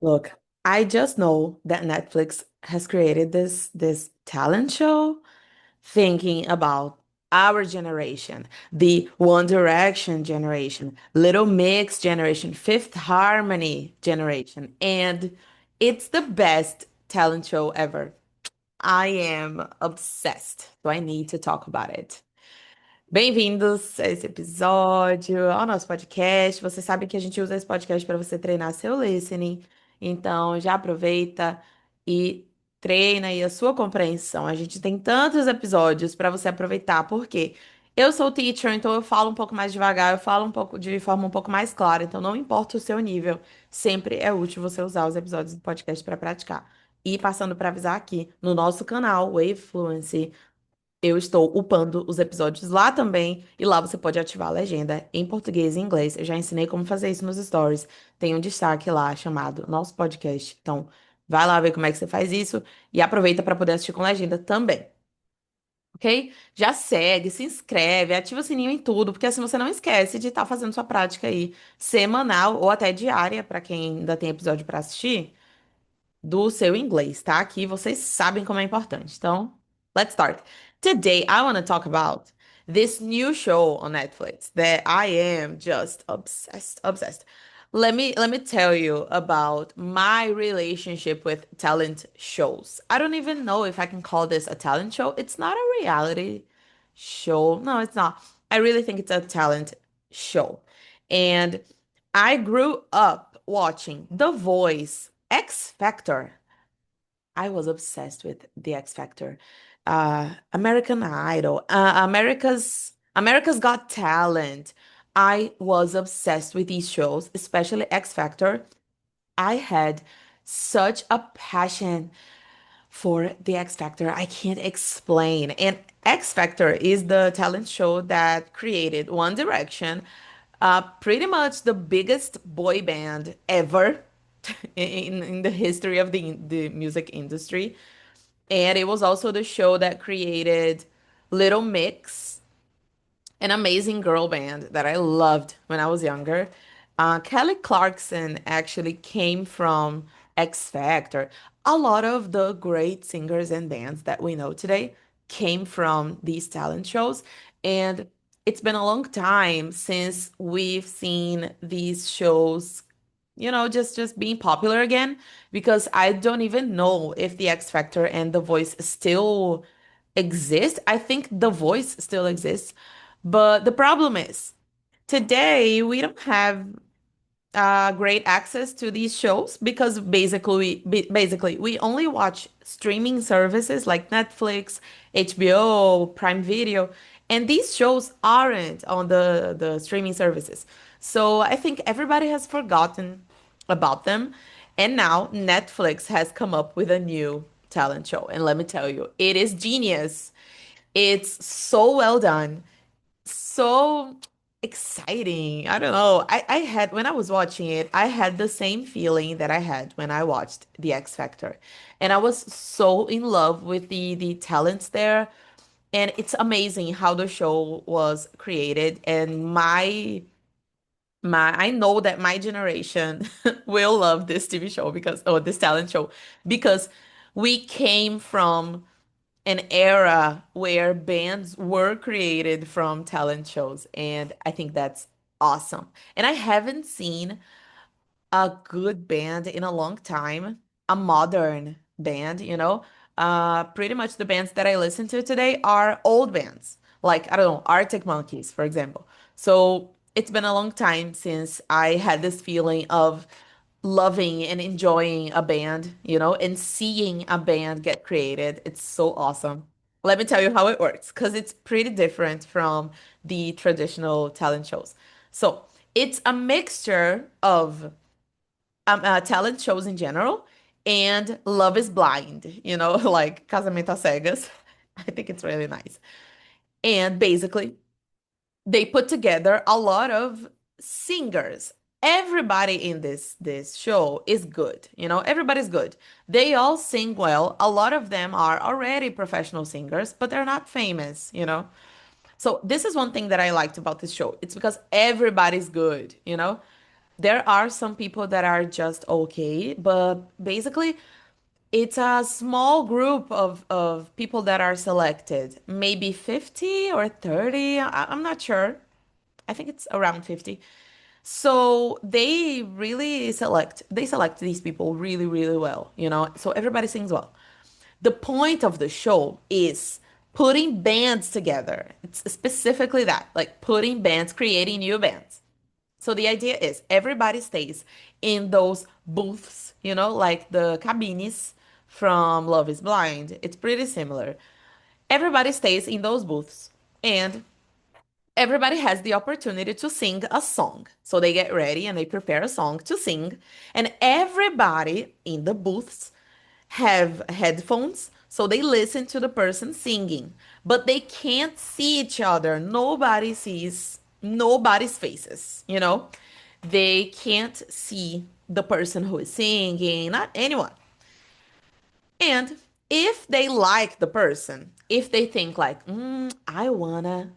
Look, I just know that Netflix has created this talent show thinking about our generation, the One Direction generation, Little Mix generation, Fifth Harmony generation, and it's the best talent show ever. I am obsessed, so I need to talk about it. Bem-vindos a esse episódio, ao nosso podcast. Você sabe que a gente usa esse podcast para você treinar seu listening, então já aproveita e treina aí a sua compreensão. A gente tem tantos episódios para você aproveitar, porque eu sou teacher, então eu falo um pouco mais devagar, eu falo um pouco de forma um pouco mais clara, então não importa o seu nível, sempre é útil você usar os episódios do podcast para praticar. E passando para avisar aqui, no nosso canal, Wave Fluency. Eu estou upando os episódios lá também, e lá você pode ativar a legenda em português e inglês. Eu já ensinei como fazer isso nos stories. Tem um destaque lá chamado Nosso Podcast. Então, vai lá ver como é que você faz isso e aproveita para poder assistir com legenda também, ok? Já segue, se inscreve, ativa o sininho em tudo, porque assim você não esquece de estar fazendo sua prática aí semanal ou até diária, para quem ainda tem episódio para assistir do seu inglês, tá? Aqui vocês sabem como é importante. Então, let's start. Today, I want to talk about this new show on Netflix that I am just obsessed. Let me tell you about my relationship with talent shows. I don't even know if I can call this a talent show. It's not a reality show. No, it's not. I really think it's a talent show. And I grew up watching The Voice, X Factor. I was obsessed with the X Factor, American Idol, America's Got Talent. I was obsessed with these shows, especially X Factor. I had such a passion for the X Factor. I can't explain. And X Factor is the talent show that created One Direction, pretty much the biggest boy band ever in the history of the music industry. And it was also the show that created Little Mix, an amazing girl band that I loved when I was younger. Kelly Clarkson actually came from X Factor. A lot of the great singers and bands that we know today came from these talent shows. And it's been a long time since we've seen these shows, just being popular again, because I don't even know if the X Factor and The Voice still exist. I think The Voice still exists, but the problem is today we don't have great access to these shows because basically we only watch streaming services like Netflix, HBO, Prime Video, and these shows aren't on the streaming services. So I think everybody has forgotten about them, and now Netflix has come up with a new talent show, and let me tell you, it is genius. It's so well done, so exciting. I don't know. I had, when I was watching it, I had the same feeling that I had when I watched The X Factor. And I was so in love with the talents there. And it's amazing how the show was created. And my I know that my generation will love this TV show because, or this talent show, because we came from an era where bands were created from talent shows, and I think that's awesome. And I haven't seen a good band in a long time, a modern band, you know. Pretty much the bands that I listen to today are old bands, like I don't know, Arctic Monkeys, for example. So it's been a long time since I had this feeling of loving and enjoying a band, and seeing a band get created. It's so awesome. Let me tell you how it works, because it's pretty different from the traditional talent shows. So it's a mixture of talent shows in general and Love is Blind, like Casamento às Cegas. I think it's really nice. And basically, they put together a lot of singers. Everybody in this show is good, everybody's good. They all sing well. A lot of them are already professional singers, but they're not famous. So this is one thing that I liked about this show. It's because everybody's good. There are some people that are just okay, but basically, it's a small group of people that are selected. Maybe 50 or 30. I'm not sure. I think it's around 50. So they select these people really, really well, you know? So everybody sings well. The point of the show is putting bands together. It's specifically that, like putting bands, creating new bands. So the idea is everybody stays in those booths, you know, like the cabines from Love is Blind. It's pretty similar. Everybody stays in those booths and everybody has the opportunity to sing a song. So they get ready and they prepare a song to sing. And everybody in the booths have headphones. So they listen to the person singing, but they can't see each other. Nobody sees nobody's faces, you know? They can't see the person who is singing, not anyone. And if they like the person, if they think like, I wanna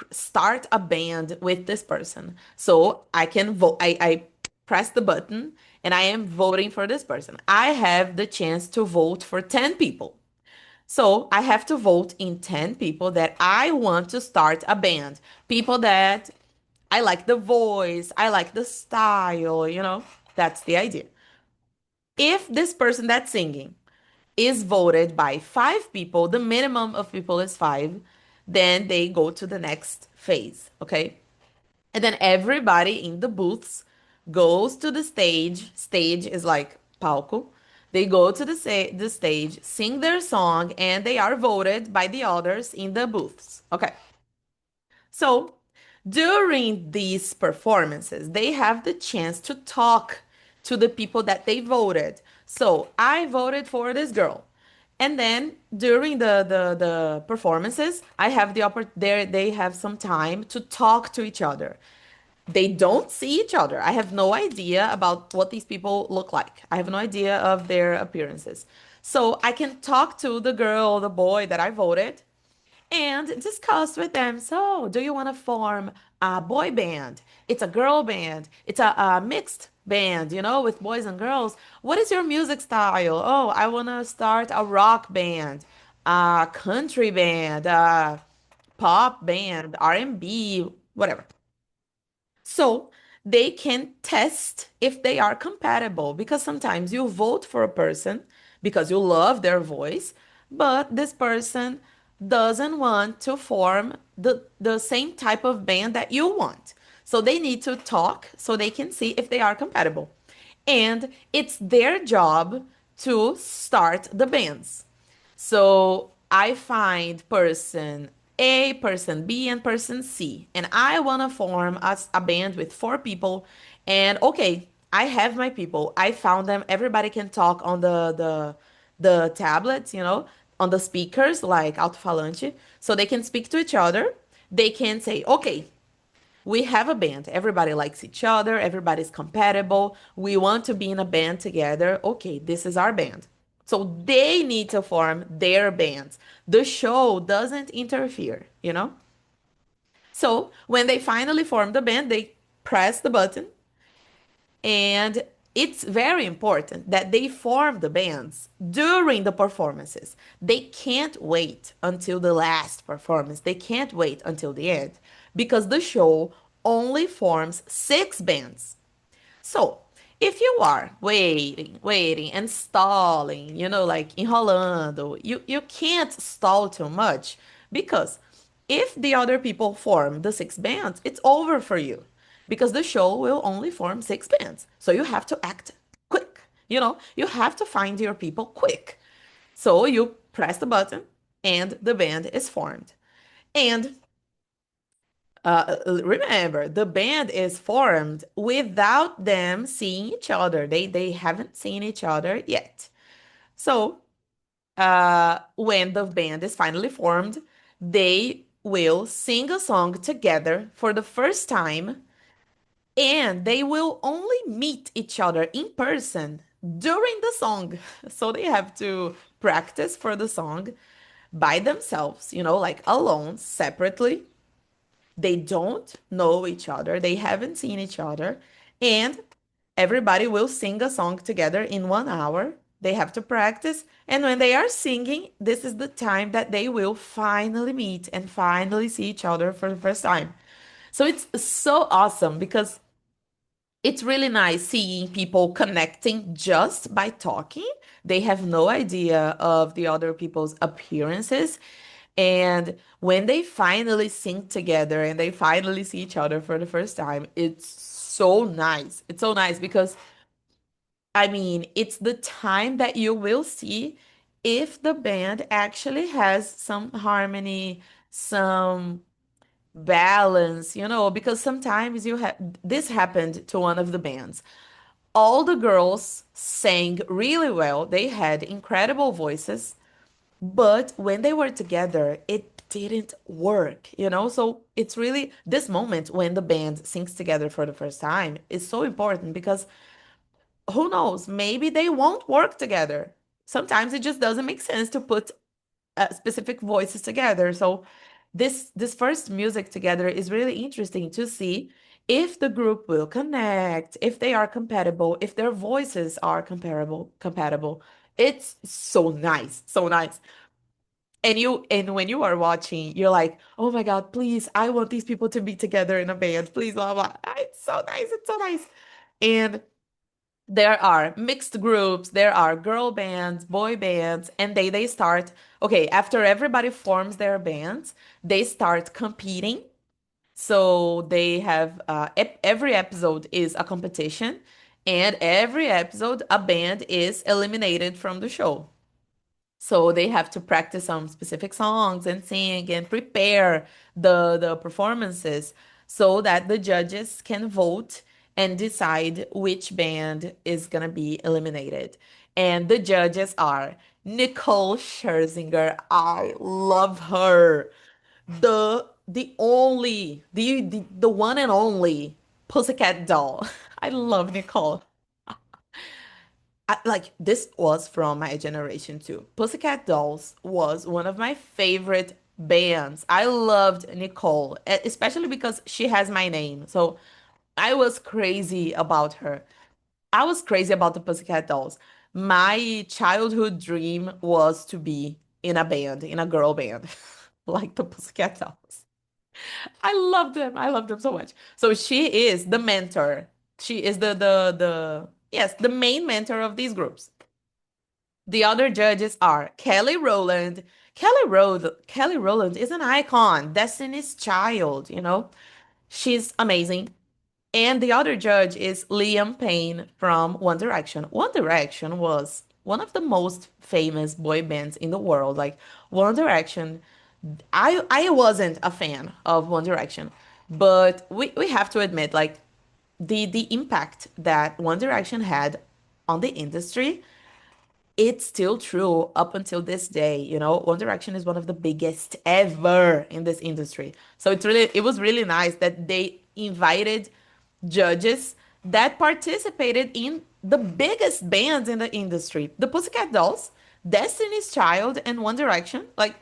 start a band with this person, so I can vote. I press the button and I am voting for this person. I have the chance to vote for 10 people. So I have to vote in 10 people that I want to start a band. People that I like the voice, I like the style, you know? That's the idea. If this person that's singing is voted by 5 people, the minimum of people is 5, then they go to the next phase, okay? And then everybody in the booths goes to the stage. Stage is like palco. They go to the stage, sing their song, and they are voted by the others in the booths. Okay. So during these performances, they have the chance to talk to the people that they voted. So I voted for this girl. And then during the performances, I have the opportunity, they have some time to talk to each other. They don't see each other. I have no idea about what these people look like. I have no idea of their appearances. So I can talk to the girl, the boy that I voted, and discuss with them. So, do you want to form a boy band? It's a girl band. It's a mixed band, you know, with boys and girls. What is your music style? Oh, I want to start a rock band, a country band, a pop band, R&B, whatever. So they can test if they are compatible because sometimes you vote for a person because you love their voice, but this person doesn't want to form the same type of band that you want. So they need to talk so they can see if they are compatible. And it's their job to start the bands. So I find person A, person B, and person C, and I want to form a band with 4 people. And okay, I have my people. I found them. Everybody can talk on the tablets, you know, on the speakers like alto-falante, so they can speak to each other. They can say, okay, we have a band. Everybody likes each other. Everybody's compatible. We want to be in a band together. Okay, this is our band. So they need to form their bands. The show doesn't interfere, you know? So when they finally form the band, they press the button. And it's very important that they form the bands during the performances. They can't wait until the last performance. They can't wait until the end because the show only forms 6 bands. So, if you are waiting, and stalling, you know, like enrolando, you can't stall too much because if the other people form the 6 bands, it's over for you because the show will only form 6 bands. So you have to act quick. You know, you have to find your people quick. So you press the button and the band is formed. And remember, the band is formed without them seeing each other. They haven't seen each other yet. So, when the band is finally formed, they will sing a song together for the first time, and they will only meet each other in person during the song. So they have to practice for the song by themselves, you know, like alone, separately. They don't know each other. They haven't seen each other. And everybody will sing a song together in 1 hour. They have to practice. And when they are singing, this is the time that they will finally meet and finally see each other for the first time. So it's so awesome because it's really nice seeing people connecting just by talking. They have no idea of the other people's appearances. And when they finally sing together and they finally see each other for the first time, it's so nice. It's so nice because, I mean, it's the time that you will see if the band actually has some harmony, some balance, because sometimes you have this happened to one of the bands. All the girls sang really well. They had incredible voices, but when they were together, it didn't work. So it's really this moment when the band sings together for the first time is so important because who knows, maybe they won't work together. Sometimes it just doesn't make sense to put specific voices together. So this first music together is really interesting to see if the group will connect, if they are compatible, if their voices are compatible. It's so nice, so nice. And when you are watching, you're like, oh my God, please, I want these people to be together in a band. Please, blah blah. It's so nice, it's so nice. And there are mixed groups, there are girl bands, boy bands, and they start, okay, after everybody forms their bands, they start competing. So they have every episode is a competition, and every episode a band is eliminated from the show. So they have to practice some specific songs and sing and prepare the performances so that the judges can vote and decide which band is gonna be eliminated. And the judges are Nicole Scherzinger. I love her. The one and only Pussycat Doll. I love Nicole. Like this was from my generation too. Pussycat Dolls was one of my favorite bands. I loved Nicole, especially because she has my name. So I was crazy about her. I was crazy about the Pussycat Dolls. My childhood dream was to be in a band, in a girl band, like the Pussycat Dolls. I love them. I love them so much. So she is the mentor. She is the yes, the main mentor of these groups. The other judges are Kelly Rowland. Kelly Rowland is an icon, Destiny's Child. She's amazing. And the other judge is Liam Payne from One Direction. One Direction was one of the most famous boy bands in the world. Like One Direction, I wasn't a fan of One Direction, but we have to admit like the impact that One Direction had on the industry, it's still true up until this day. One Direction is one of the biggest ever in this industry. So it was really nice that they invited judges that participated in the biggest bands in the industry. The Pussycat Dolls, Destiny's Child, and One Direction. Like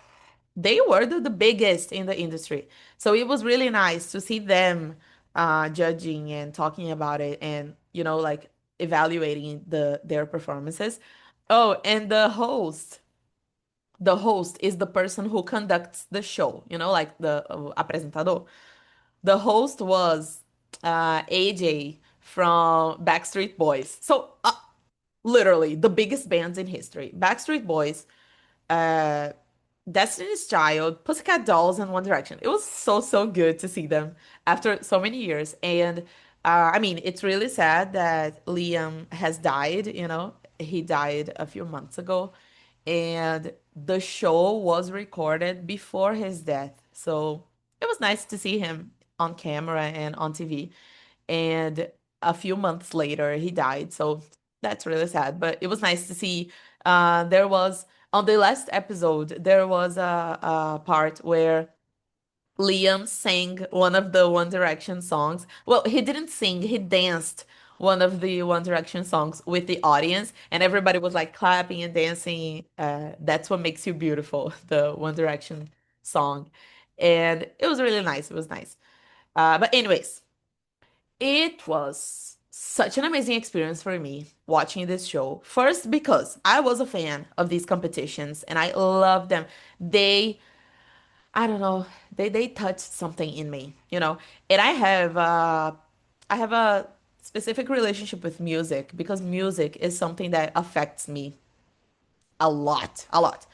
they were the biggest in the industry. So it was really nice to see them judging and talking about it and, like evaluating their performances. Oh, and the host is the person who conducts the show, like the apresentador. The host was AJ from Backstreet Boys. So literally the biggest bands in history. Backstreet Boys, uh, Destiny's Child, Pussycat Dolls, and One Direction. It was so, so good to see them after so many years. And I mean, it's really sad that Liam has died, He died a few months ago. And the show was recorded before his death. So it was nice to see him on camera and on TV. And a few months later, he died. So that's really sad. But it was nice to see. There was on the last episode, there was a part where Liam sang one of the One Direction songs. Well, he didn't sing, he danced one of the One Direction songs with the audience, and everybody was like clapping and dancing. That's what makes you beautiful, the One Direction song. And it was really nice. It was nice. But anyways, it was such an amazing experience for me watching this show. First, because I was a fan of these competitions and I love them. They, I don't know, they touched something in me, you know. And I have a specific relationship with music because music is something that affects me a lot, a lot.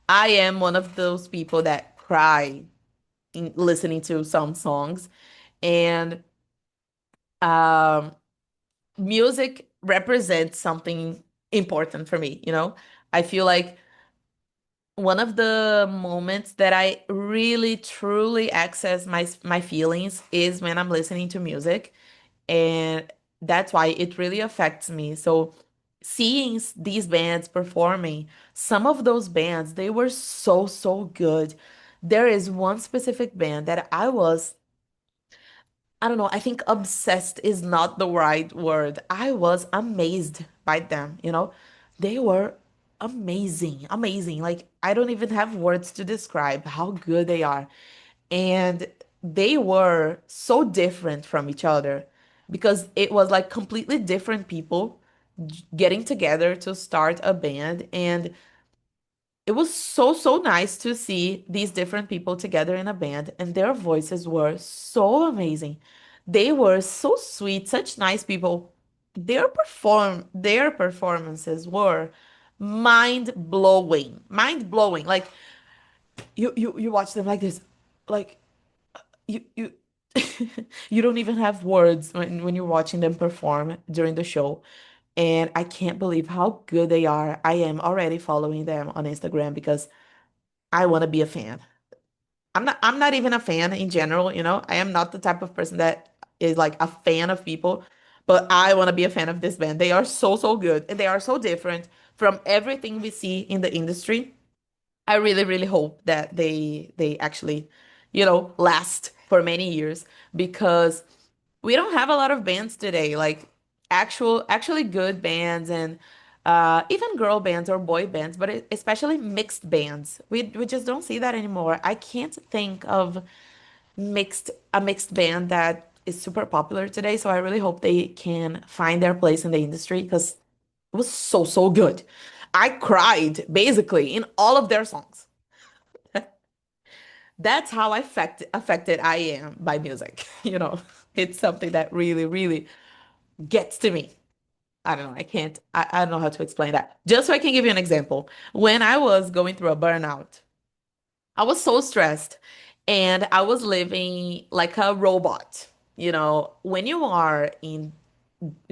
I am one of those people that cry in listening to some songs, and um music represents something important for me, you know? I feel like one of the moments that I really truly access my feelings is when I'm listening to music, and that's why it really affects me. So seeing these bands performing, some of those bands, they were so good. There is one specific band that I don't know, I think obsessed is not the right word. I was amazed by them, you know? They were amazing, amazing. Like, I don't even have words to describe how good they are. And they were so different from each other because it was like completely different people getting together to start a band. And it was so nice to see these different people together in a band, and their voices were so amazing. They were so sweet, such nice people. Their performances were mind blowing. Mind blowing. Like you watch them like this. Like you you don't even have words when you're watching them perform during the show. And I can't believe how good they are. I am already following them on Instagram because I want to be a fan. I'm not even a fan in general, you know. I am not the type of person that is like a fan of people, but I want to be a fan of this band. They are so good and they are so different from everything we see in the industry. I really hope that they actually, you know, last for many years because we don't have a lot of bands today, like actually good bands and even girl bands or boy bands, but especially mixed bands. We just don't see that anymore. I can't think of a mixed band that is super popular today, so I really hope they can find their place in the industry because it was so good. I cried basically in all of their songs. That's how affected I am by music. You know, it's something that really gets to me. I don't know. I don't know how to explain that. Just so I can give you an example. When I was going through a burnout, I was so stressed and I was living like a robot. You know, when you are in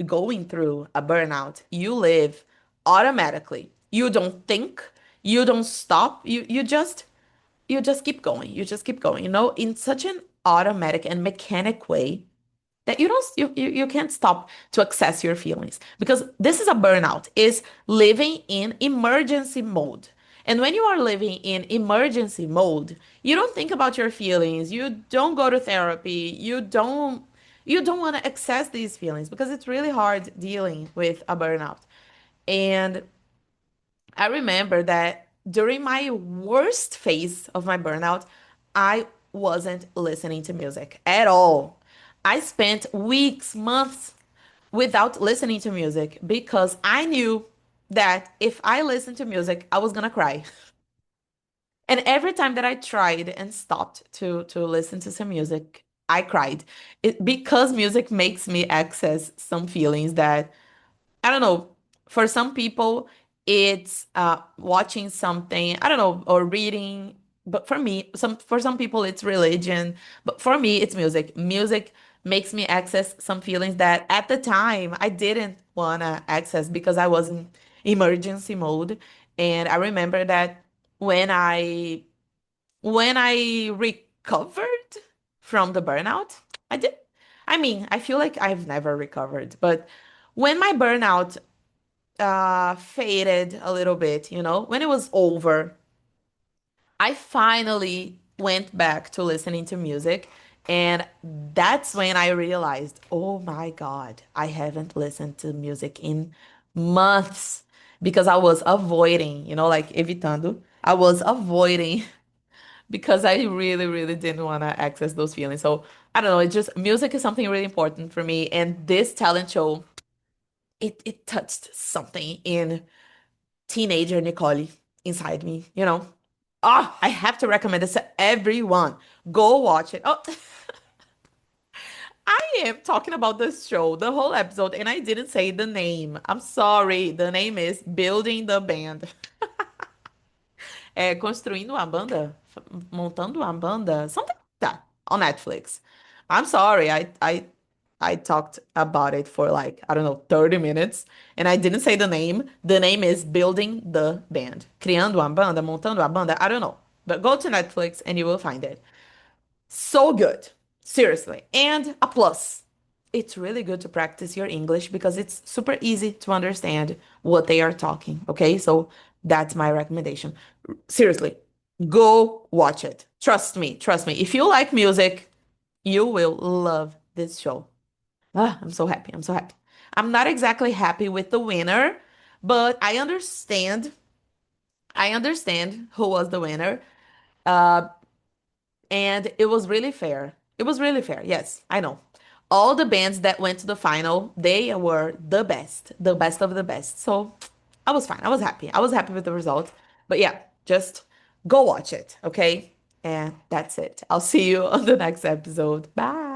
going through a burnout, you live automatically. You don't think, you don't stop. You just keep going. You just keep going, you know, in such an automatic and mechanic way that you don't you can't stop to access your feelings because this is a burnout, is living in emergency mode. And when you are living in emergency mode, you don't think about your feelings, you don't go to therapy, you don't want to access these feelings because it's really hard dealing with a burnout. And I remember that during my worst phase of my burnout, I wasn't listening to music at all. I spent weeks, months without listening to music because I knew that if I listened to music, I was gonna cry. And every time that I tried and stopped to listen to some music, I cried. Because music makes me access some feelings that I don't know. For some people, it's watching something, I don't know, or reading. But for me, for some people, it's religion. But for me, it's music. Music makes me access some feelings that at the time I didn't want to access because I was in emergency mode. And I remember that when I recovered from the burnout, I did. I mean, I feel like I've never recovered, but when my burnout faded a little bit, you know, when it was over, I finally went back to listening to music. And that's when I realized, oh my God, I haven't listened to music in months because I was avoiding, you know, like evitando. I was avoiding because I really didn't want to access those feelings. So I don't know, it's just music is something really important for me. And this talent show it touched something in teenager Nicole inside me, you know. Ah, I have to recommend this to everyone. Go watch it. Oh, I am talking about this show the whole episode and I didn't say the name. I'm sorry. The name is Building the Band. É construindo uma banda, montando uma banda, something like that on Netflix. I'm sorry. I talked about it for like, I don't know, 30 minutes and I didn't say the name. The name is Building the Band. Criando uma banda, montando uma banda, I don't know. But go to Netflix and you will find it. So good. Seriously. And a plus. It's really good to practice your English because it's super easy to understand what they are talking. Okay. So that's my recommendation. Seriously, go watch it. Trust me. Trust me. If you like music, you will love this show. Ah, I'm so happy. I'm so happy. I'm not exactly happy with the winner, but I understand. I understand who was the winner. Uh, and it was really fair. It was really fair. Yes, I know. All the bands that went to the final, they were the best of the best. So I was fine. I was happy. I was happy with the result. But yeah, just go watch it, okay? And that's it. I'll see you on the next episode. Bye.